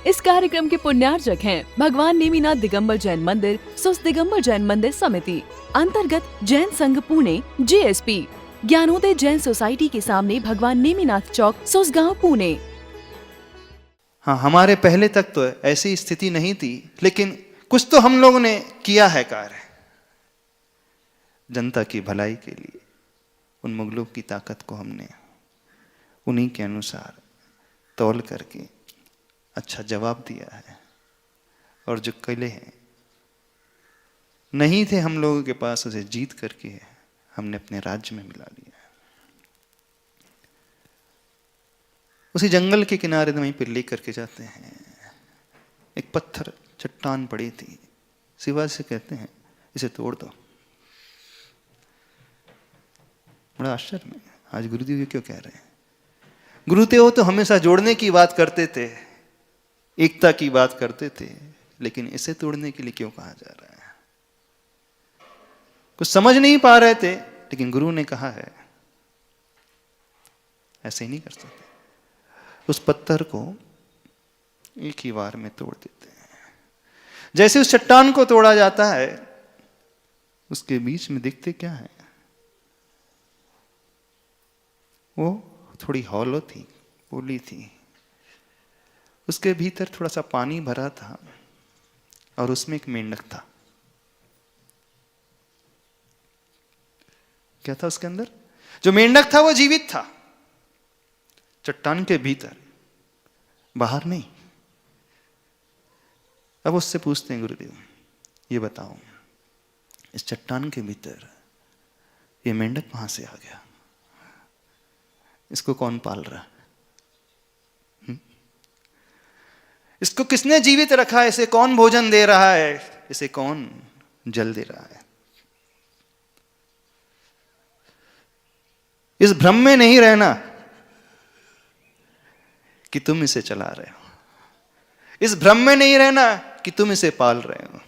इस कार्यक्रम के पुण्यार्जक हैं भगवान नेमिनाथ दिगंबर जैन मंदिर, सुस दिगंबर जैन मंदिर समिति, अंतर्गत जैन संघ पुणे JSP, ज्ञानोदय जैन सोसाइटी के सामने भगवान नेमिनाथ चौक, सुसगांव, पुणे। हाँ, हमारे पहले तक तो ऐसी स्थिति नहीं थी, लेकिन कुछ तो हम लोगों ने किया है कार्य जनता की भलाई के लिए। उन मुगलों की ताकत को हमने उन्हीं के अनुसार तौल करके अच्छा जवाब दिया है। और जो किले हैं नहीं थे हम लोगों के पास, उसे जीत करके हमने अपने राज्य में मिला लिया। उसी जंगल के किनारे वहीं पर ले करके जाते हैं। एक पत्थर चट्टान पड़ी थी, शिवा से कहते हैं इसे तोड़ दो। बड़ा आश्चर्य में आज गुरुदेव क्यों कह रहे हैं। गुरुदेव तो हमेशा जोड़ने की बात करते थे, एकता की बात करते थे, लेकिन इसे तोड़ने के लिए क्यों कहा जा रहा है। कुछ समझ नहीं पा रहे थे, लेकिन गुरु ने कहा है ऐसे ही नहीं कर सकते। उस पत्थर को एक ही बार में तोड़ देते हैं। जैसे उस चट्टान को तोड़ा जाता है, उसके बीच में दिखते क्या है, वो थोड़ी हॉलो थी, पोली थी। उसके भीतर थोड़ा सा पानी भरा था और उसमें एक मेंढक था। क्या था उसके अंदर? जो मेंढक था वो जीवित था, चट्टान के भीतर, बाहर नहीं। अब उससे पूछते हैं गुरुदेव ये बताओ, इस चट्टान के भीतर ये मेंढक कहां से आ गया? इसको कौन पाल रहा है? इसको किसने जीवित रखा है? इसे कौन भोजन दे रहा है? इसे कौन जल दे रहा है? इस भ्रम में नहीं रहना कि तुम इसे चला रहे हो। इस भ्रम में नहीं रहना कि तुम इसे पाल रहे हो।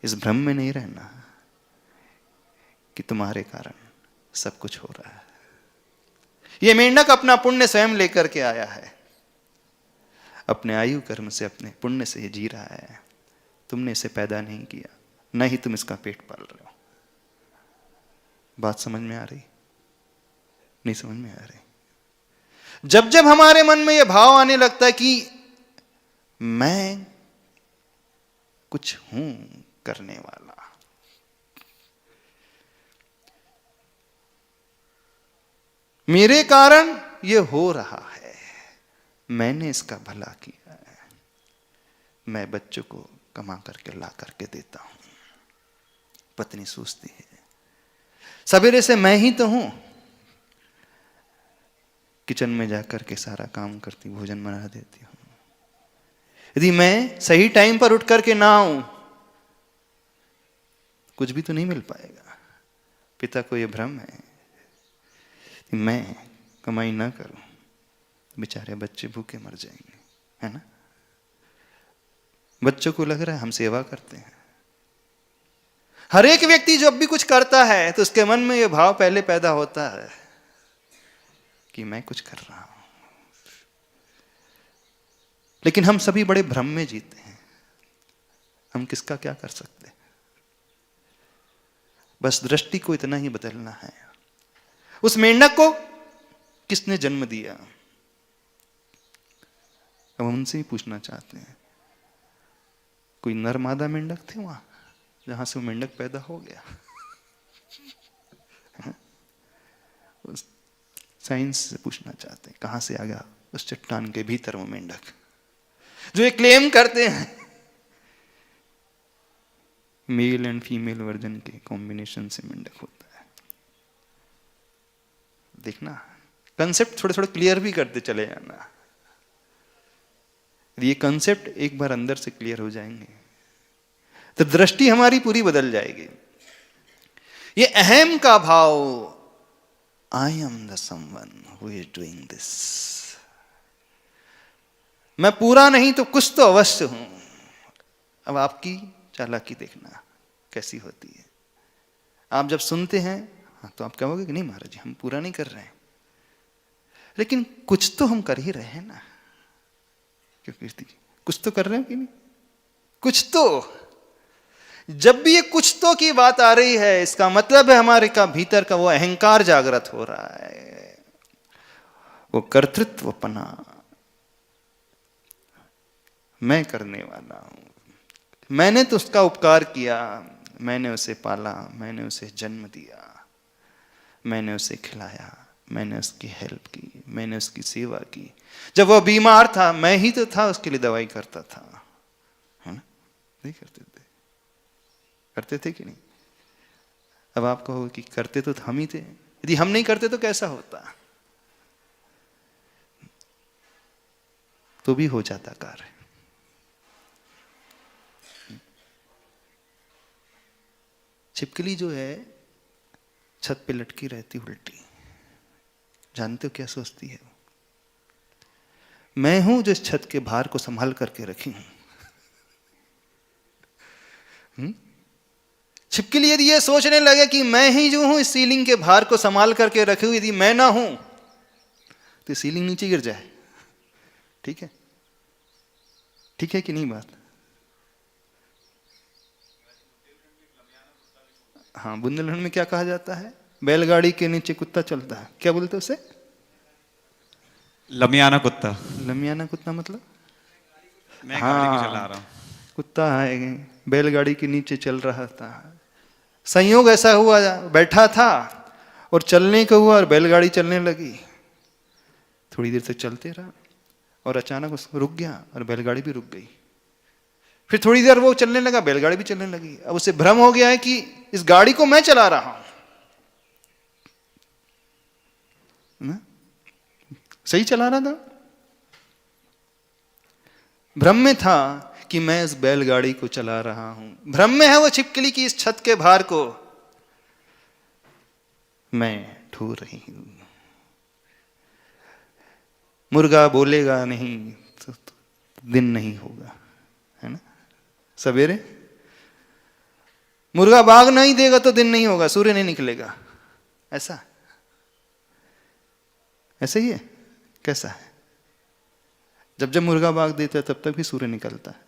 इस भ्रम में नहीं रहना कि तुम्हारे कारण सब कुछ हो रहा है। यह मेंढक अपना पुण्य स्वयं लेकर के आया है, अपने आयु कर्म से, अपने पुण्य से ये जी रहा है। तुमने इसे पैदा नहीं किया, न ही तुम इसका पेट पाल रहे हो। बात समझ में आ रही? नहीं समझ में आ रही। जब जब हमारे मन में यह भाव आने लगता है कि मैं कुछ हूं करने वाला, मेरे कारण यह हो रहा है, मैंने इसका भला किया है, मैं बच्चों को कमा करके ला करके देता हूं। पत्नी सोचती है सवेरे से मैं ही तो हूं, किचन में जाकर के सारा काम करती, भोजन बना देती हूं। यदि मैं सही टाइम पर उठ करके ना आऊं, कुछ भी तो नहीं मिल पाएगा। पिता को यह भ्रम है कि मैं कमाई ना करूं, बेचारे बच्चे भूखे मर जाएंगे, है ना। बच्चों को लग रहा है हम सेवा करते हैं। हर एक व्यक्ति जब भी कुछ करता है तो उसके मन में यह भाव पहले पैदा होता है कि मैं कुछ कर रहा हूं। लेकिन हम सभी बड़े भ्रम में जीते हैं। हम किसका क्या कर सकते हैं? बस दृष्टि को इतना ही बदलना है। उस मेंढक को किसने जन्म दिया? अब हम उनसे ही पूछना चाहते हैं, कोई नर मादा मेंढक थे वहां जहां से वो मेंढक पैदा हो गया? साइंस से पूछना चाहते हैं, कहां से आ गया उस चट्टान के भीतर वो मेंढक, जो ये क्लेम करते हैं मेल एंड फीमेल वर्जन के कॉम्बिनेशन से मेंढक होता है। देखना, कंसेप्ट थोड़े थोड़े क्लियर भी करते चले जाना। ये कंसेप्ट एक बार अंदर से क्लियर हो जाएंगे तो दृष्टि हमारी पूरी बदल जाएगी। ये अहम का भाव, I am the someone who is doing this, मैं पूरा नहीं तो कुछ तो अवश्य हूं। अब आपकी चालाकी देखना कैसी होती है। आप जब सुनते हैं तो आप कहोगे कि नहीं महाराज जी हम पूरा नहीं कर रहे हैं, लेकिन कुछ तो हम कर ही रहे हैं ना। क्यों कीर्ति जी, कुछ तो कर रहे हो कि नहीं? कुछ तो, जब भी ये कुछ तो की बात आ रही है, इसका मतलब है हमारे का भीतर का वो अहंकार जागृत हो रहा है, वो कर्तृत्वपना, मैं करने वाला हूं, मैंने तो उसका उपकार किया, मैंने उसे पाला, मैंने उसे जन्म दिया, मैंने उसे खिलाया, मैंने उसकी हेल्प की, मैंने उसकी सेवा की। जब वो बीमार था, मैं ही तो था उसके लिए दवाई करता था, है ना? नहीं करते थे कि नहीं? अब आप कहो कि करते तो हम ही थे, यदि हम नहीं करते तो कैसा होता? तो भी हो जाता कार्य। छिपकली जो है छत पे लटकी रहती उल्टी, जानते हो क्या सोचती है? मैं हूं जो इस छत के भार को संभाल करके रखी हूं। छिपकली यदि ये सोचने लगे कि मैं ही जो हूं इस सीलिंग के भार को संभाल करके रखी हूं, यदि मैं ना हूं तो सीलिंग नीचे गिर जाए। ठीक है, ठीक है कि नहीं बात? हाँ, बुंदेलखंड में क्या कहा जाता है? बैलगाड़ी के नीचे कुत्ता चलता है, क्या बोलते उसे? लमियाना कुत्ता। लमियाना कुत्ता मतलब? मैं गाड़ी को चला रहा हूँ, कुत्ता है बैलगाड़ी के नीचे चल रहा था, संयोग ऐसा हुआ बैठा था और चलने को हुआ और बैलगाड़ी चलने लगी। थोड़ी देर तक चलते रहा और अचानक उसको रुक गया और बैलगाड़ी भी रुक गई। फिर थोड़ी देर वो चलने लगा, बैलगाड़ी भी चलने लगी। अब उसे भ्रम हो गया है कि इस गाड़ी को मैं चला रहा हूं ना? सही चला रहा था, भ्रम में था कि मैं इस बैलगाड़ी को चला रहा हूं। भ्रम में है वो छिपकली की इस छत के भार को मैं ढो रही हूं। मुर्गा बोलेगा नहीं तो दिन नहीं होगा, है ना? सवेरे मुर्गा बाग नहीं देगा तो दिन नहीं होगा, सूर्य नहीं निकलेगा। ऐसा ऐसा ही है। कैसा है? जब जब मुर्गा बाग देता है तब तक भी सूर्य निकलता है।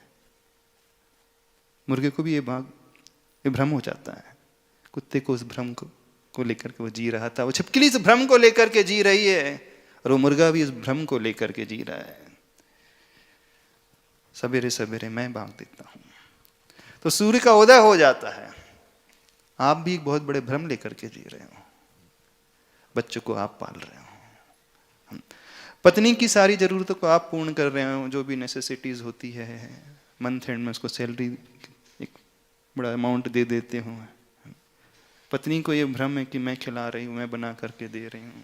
मुर्गे को भी ये भ्रम हो जाता है। कुत्ते को उस भ्रम को लेकर के वो जी रहा था, वो छिपकली इस भ्रम को लेकर के जी रही है और वो मुर्गा भी इस भ्रम को लेकर के जी रहा है। सवेरे सवेरे मैं बाग देता हूं तो सूर्य का उदय हो जाता है। आप भी एक बहुत बड़े भ्रम लेकर के जी रहे हो, बच्चों को आप पाल रहे हो, पत्नी की सारी जरूरतों को आप पूर्ण कर रहे हो, जो भी नेसेसिटीज होती है, मंथ एंड में उसको सैलरी एक बड़ा अमाउंट दे देते हो। पत्नी को ये भ्रम है कि मैं खिला रही हूँ, मैं बना करके दे रही हूँ।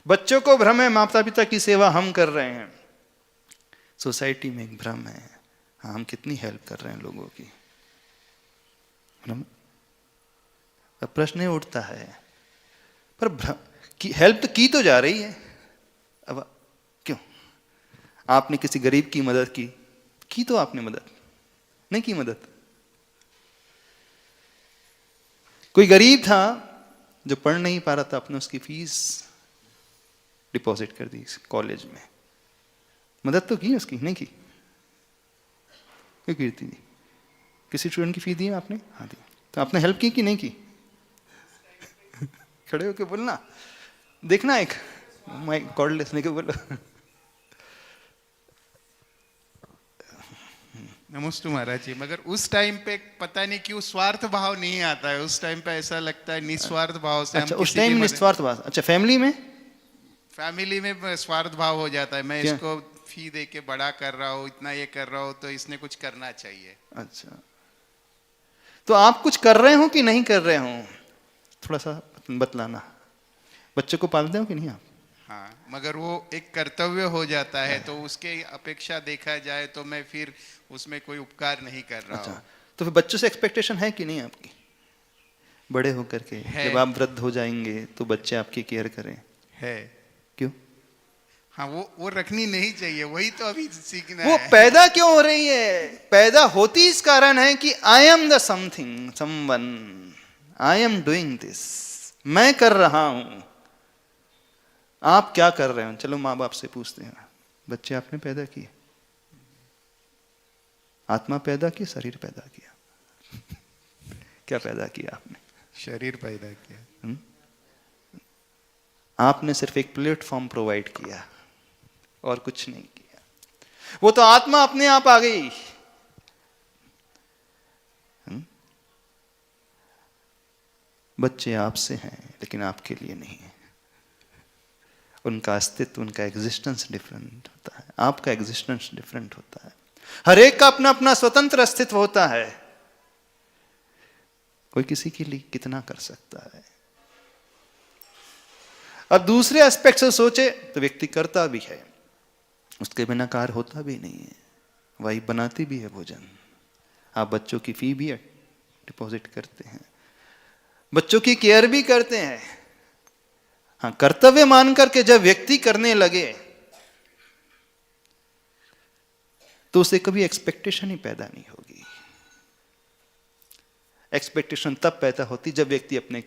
बच्चों को भ्रम है माता पिता की सेवा हम कर रहे हैं। सोसाइटी में एक भ्रम है, हाँ हम कितनी हेल्प कर रहे हैं लोगों की। अब प्रश्न ये उठता है, पर हेल्प तो की तो जा रही है, अब क्यों? आपने किसी गरीब की मदद की तो आपने मदद नहीं की। मदद कोई गरीब था जो पढ़ नहीं पा रहा था, आपने उसकी फीस डिपॉजिट कर दी कॉलेज में, मदद तो की उसकी, नहीं की? क्यों कीर्ति दी? किसी स्टूडेंट की फीस दी आपने? हाँ दी। तो आपने हेल्प की कि नहीं की? खड़े होके बोलना, देखना एक माइक कॉर्डलेस लेके बोलो। नमस्ते महाराज जी। मगर उस टाइम पे पता नहीं क्यों स्वार्थ भाव नहीं आता है। उस टाइम पे ऐसा लगता है निस्वार्थ भाव से। अच्छा, उस टाइम निस्वार्थ भाव। अच्छा, फैमिली में स्वार्थ भाव हो जाता है। मैं क्या? इसको फी दे के बड़ा कर रहा हूँ, इतना ये कर रहा हूँ, तो इसने कुछ करना चाहिए। अच्छा, तो आप कुछ कर रहे हो कि नहीं कर रहे हो, थोड़ा सा बतलाना। बच्चों को पालते हो कि नहीं आप? हाँ, मगर वो एक कर्तव्य हो जाता है, तो उसके अपेक्षा देखा जाए तो मैं फिर उसमें कोई उपकार नहीं कर रहा हूँ। तो फिर बच्चों से एक्सपेक्टेशन है कि नहीं आपकी, बड़े होकर के जब आप वृद्ध हो जाएंगे तो बच्चे आपकी केयर करें? है। क्यों? हाँ, वो रखनी नहीं चाहिए, वही तो अभी सीखना वो है। पैदा क्यों हो रही है? पैदा होती इस कारण है कि I am the something, someone, I am doing this, मैं कर रहा हूं। आप क्या कर रहे हो? चलो माँ बाप से पूछते हैं, बच्चे आपने पैदा किए, आत्मा पैदा की, शरीर पैदा किया? क्या पैदा किया आपने? शरीर पैदा किया। आपने सिर्फ एक प्लेटफॉर्म प्रोवाइड किया और कुछ नहीं किया। वो तो आत्मा अपने आप आ गई। बच्चे आपसे हैं लेकिन आपके लिए नहीं है। उनका अस्तित्व, उनका एग्जिस्टेंस डिफरेंट होता है, आपका एग्जिस्टेंस डिफरेंट होता है। हर एक का अपना अपना स्वतंत्र अस्तित्व होता है। कोई किसी के लिए कितना कर सकता है। अब दूसरे एस्पेक्ट से सोचे तो व्यक्ति करता भी है, उसके बिना कार्य होता भी नहीं है। वाइफ बनाती भी है भोजन, आप बच्चों की फी भी डिपॉजिट करते हैं, बच्चों की केयर भी करते हैं। हाँ, कर्तव्य मान करके जब व्यक्ति करने लगे तो उसे कभी एक्सपेक्टेशन ही पैदा नहीं होगी। एक्सपेक्टेशन तब पैदा होती जब व्यक्ति अपने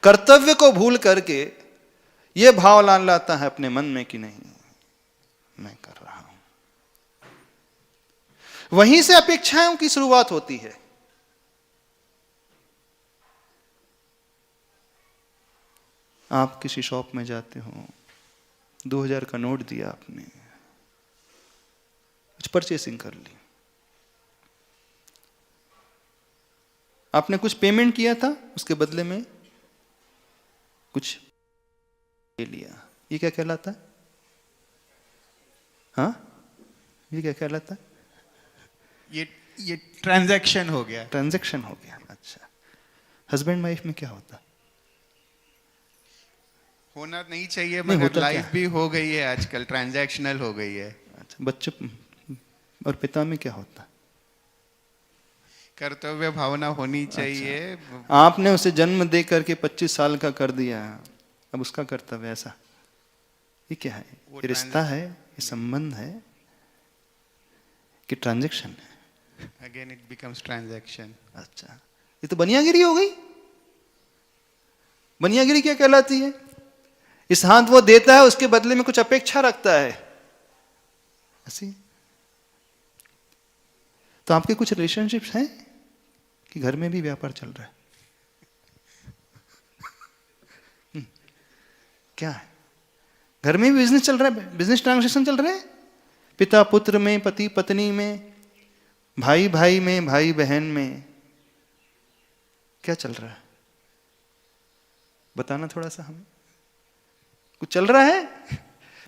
कर्तव्य को भूल करके यह भाव लाता है अपने मन में कि नहीं, मैं कर रहा हूं। वहीं से अपेक्षाओं की शुरुआत होती है। आप किसी शॉप में जाते हो, 2000 का नोट दिया आपने, कुछ परचेसिंग कर ली, आपने कुछ पेमेंट किया था, उसके बदले में कुछ ले लिया। ये क्या कहलाता है? हाँ, ये क्या कहलाता है? ये ट्रांजैक्शन हो गया। ट्रांजैक्शन हो गया। अच्छा, हस्बैंड वाइफ में क्या होता? होना नहीं चाहिए, नहीं, मगर होता लाइफ क्या? भी हो गई है आजकल, ट्रांजैक्शनल हो गई है। अच्छा, बच्चों और पिता में क्या होता? कर्तव्य भावना होनी चाहिए। अच्छा। आपने उसे जन्म दे करके 25 साल का कर दिया, अब उसका कर्तव्य ऐसा? ये क्या है? ये रिश्ता है, ये संबंध है कि ट्रांजैक्शन है? Again it becomes transaction. अच्छा, ये तो बनियागिरी हो गई। बनियागिरी क्या कहलाती है? इस हाथ वो देता है, उसके बदले में कुछ अपेक्षा रखता है, ऐसी। तो आपके कुछ रिलेशनशिप्स हैं कि घर में भी व्यापार चल रहा है? क्या है? घर में भी बिजनेस चल रहा है, बिजनेस ट्रांजैक्शन चल रहे हैं, पिता पुत्र में, पति पत्नी में, भाई भाई में, भाई बहन में। क्या चल रहा है? बताना थोड़ा सा हमें। कुछ चल रहा है?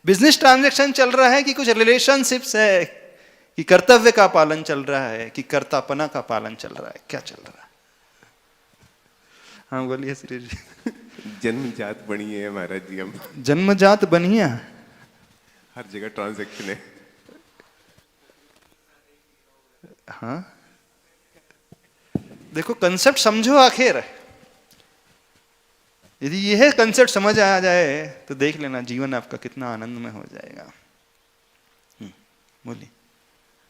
बिजनेस ट्रांजैक्शन चल रहा है कि कुछ रिलेशनशिप्स है, कि कर्तव्य का पालन चल रहा है, कि कर्तापना का पालन चल रहा है? क्या चल रहा है? हाँ बोलिए श्री जी। जन्मजात बनी है महाराज जी हम। जन्मजात बनिया, हर जगह ट्रांजैक्शन है। हाँ, देखो कंसेप्ट समझो आखिर। यदि यह कंसेप्ट समझ आ जाए तो देख लेना जीवन आपका कितना आनंदमय हो जाएगा। बोलिए।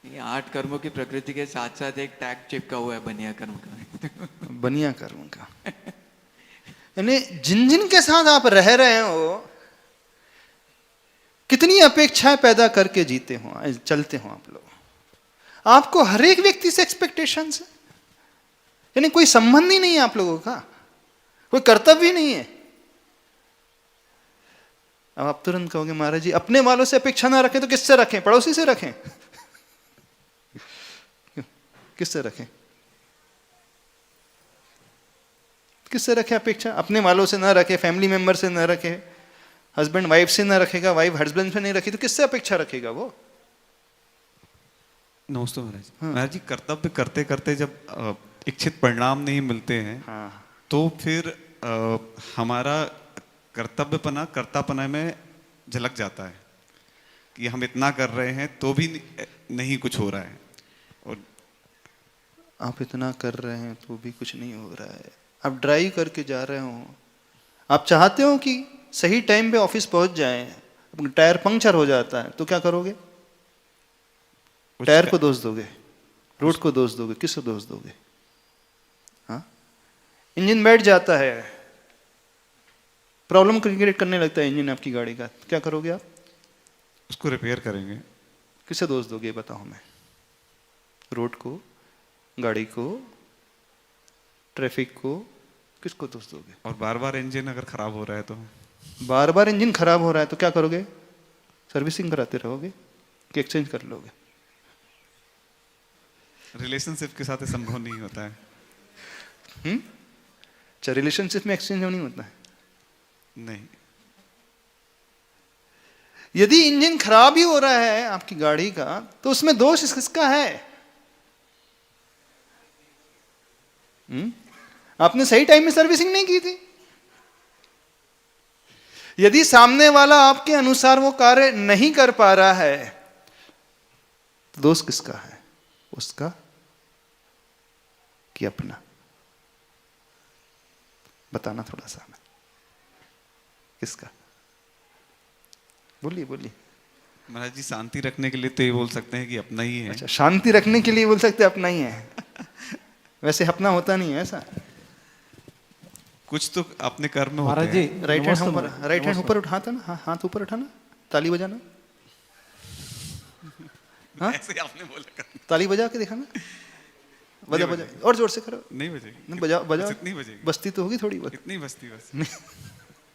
ये 8 कर्मों की प्रकृति के साथ साथ एक टैग चिपका हुआ है बनिया कर्म का। बनिया कर्म का यानी जिन जिन के साथ आप रह रहे हो, कितनी अपेक्षाएं पैदा करके जीते हो, चलते हो आप लोग। आपको हर एक व्यक्ति से एक्सपेक्टेशंस है, यानी कोई संबंध ही नहीं है आप लोगों का, कोई कर्तव्य नहीं है। अब आप तुरंत कहोगे महाराज जी अपने वालों से अपेक्षा ना रखें तो किससे रखें? पड़ोसी से रखें। किससे रखें? किससे रखें अपेक्षा? अपने वालों से ना रखे, फैमिली मेंबर से ना रखे, हस्बैंड वाइफ से ना रखेगा, वाइफ हस्बैंड से नहीं रखी तो किससे अपेक्षा रखेगा वो? नमस्ते महाराज। महाराज जी, कर्तव्य करते करते जब इच्छित परिणाम नहीं मिलते हैं, हाँ, तो फिर हमारा कर्तव्यपना कर्तापना में झलक जाता है कि हम इतना कर रहे हैं तो भी नहीं कुछ हो रहा है। और आप इतना कर रहे हैं तो भी कुछ नहीं हो रहा है। आप ड्राइव करके जा रहे हो, आप चाहते हो कि सही टाइम पे ऑफिस पहुंच जाएं, टायर पंक्चर हो जाता है तो क्या करोगे? टायर को दोष दोगे, रोड को दोष दोगे, किसको दोष दोगे? हाँ, इंजन बैठ जाता है, प्रॉब्लम क्रिएट करने लगता है इंजन आपकी गाड़ी का, क्या करोगे आप? उसको रिपेयर करेंगे। किसे दोष दोगे बताओ हमें? रोड को, गाड़ी को, ट्रैफिक को, किसको दोष दोगे? और बार बार इंजन अगर खराब हो रहा है तो? बार बार इंजन खराब हो रहा है तो क्या करोगे? सर्विसिंग कराते रहोगे कि एक्सचेंज कर लोगे? रिलेशनशिप के साथ ये संभव नहीं होता है। अच्छा, रिलेशनशिप में एक्सचेंज नहीं होता है? नहीं। यदि इंजन खराब ही हो रहा है आपकी गाड़ी का, तो उसमें दोष किसका है? आपने सही टाइम में सर्विसिंग नहीं की थी। यदि सामने वाला आपके अनुसार वो कार्य नहीं कर पा रहा है, तो दोष किसका है? उसका कि अपना? बताना थोड़ा सा हमें, किसका? बोलिए बोलिए। महाराज जी, शांति रखने के लिए तो ये बोल सकते हैं कि अपना ही है। अच्छा, शांति रखने के लिए बोल सकते हैं अपना ही है। वैसे अपना होता नहीं है ऐसा। कुछ तो अपने कर्म में होते महाराज जी, हैं। राइट हैंड ऊपर उठाता ना, हाथ ऊपर उठाना, ताली बजाना। हाँ? ऐसे आपने बोला। ताली बजा के दिखाना, बजा बजा, और जोर से करो। नहीं बजेगी। नहीं बजा बजा, इतनी बजेगी। बस्ती तो होगी थोड़ी बहुत। इतनी बस्ती बस।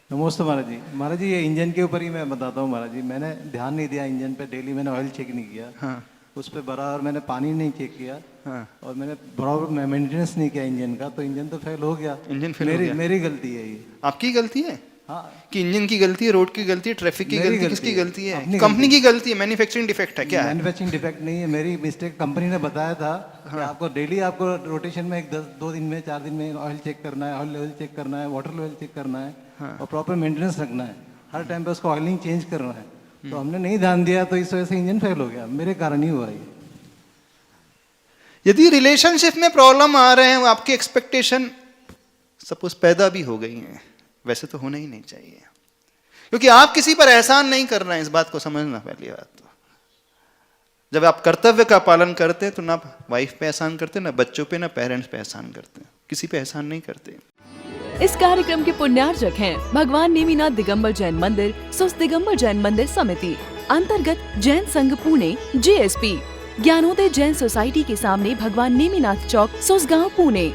नमस्ते महाराज जी। महाराज जी, ये इंजन के ऊपर ही मैं बताता हूँ महाराज जी। मैंने ध्यान नहीं दिया इंजन पे, डेली मैंने ऑयल चेक नहीं किया। हाँ उस पर बराबर मैंने पानी नहीं चेक किया। हाँ। और मैंने बराबर मेंटेनेंस नहीं किया इंजन का, तो इंजन तो फेल हो गया। इंजन फेल हो गया। मेरी गलती है ये। आपकी गलती है हाँ, कि इंजन की गलती है, रोड की गलती है, ट्रैफिक की मेरी गलती है? गलती किसकी है। गलती है? अपनी कंपनी गलती की गलती है, मैन्युफैक्चरिंग डिफेक्ट है? क्या है? मैन्युफैक्चरिंग डिफेक्ट नहीं है, मेरी मिस्टेक। कंपनी ने बताया था कि आपको डेली आपको रोटेशन में 2 दिन में 4 दिन में ऑयल चेक करना है, ऑयल लेवल चेक करना है, वाटर लेवल चेक करना है और प्रॉपर मेंटेनेंस रखना है। हर टाइम पे उसको ऑयलिंग चेंज करना है। तो हमने नहीं ध्यान दिया, तो इस वजह से इंजन फेल हो गया। मेरे कारण ही हुआ ये। यदि रिलेशनशिप में प्रॉब्लम आ रहे हैं, आपकी एक्सपेक्टेशन सपोज पैदा भी हो गई हैं, वैसे तो होना ही नहीं चाहिए, क्योंकि आप किसी पर एहसान नहीं कर रहे हैं। इस बात को समझना पहली बात तो। जब आप कर्तव्य का पालन करते हैं तो ना वाइफ पे एहसान करते, ना बच्चों पे, ना पेरेंट्स पे एहसान करते हैं, किसी पे एहसान नहीं करते। इस कार्यक्रम के पुण्यार्जक हैं भगवान नेमिनाथ दिगंबर जैन मंदिर, सुस्त दिगंबर जैन मंदिर समिति, अंतर्गत जैन संघ पुणे, JSP, ज्ञानोदय जैन सोसाइटी के सामने भगवान नेमिनाथ चौक, सुसगांव, पुणे।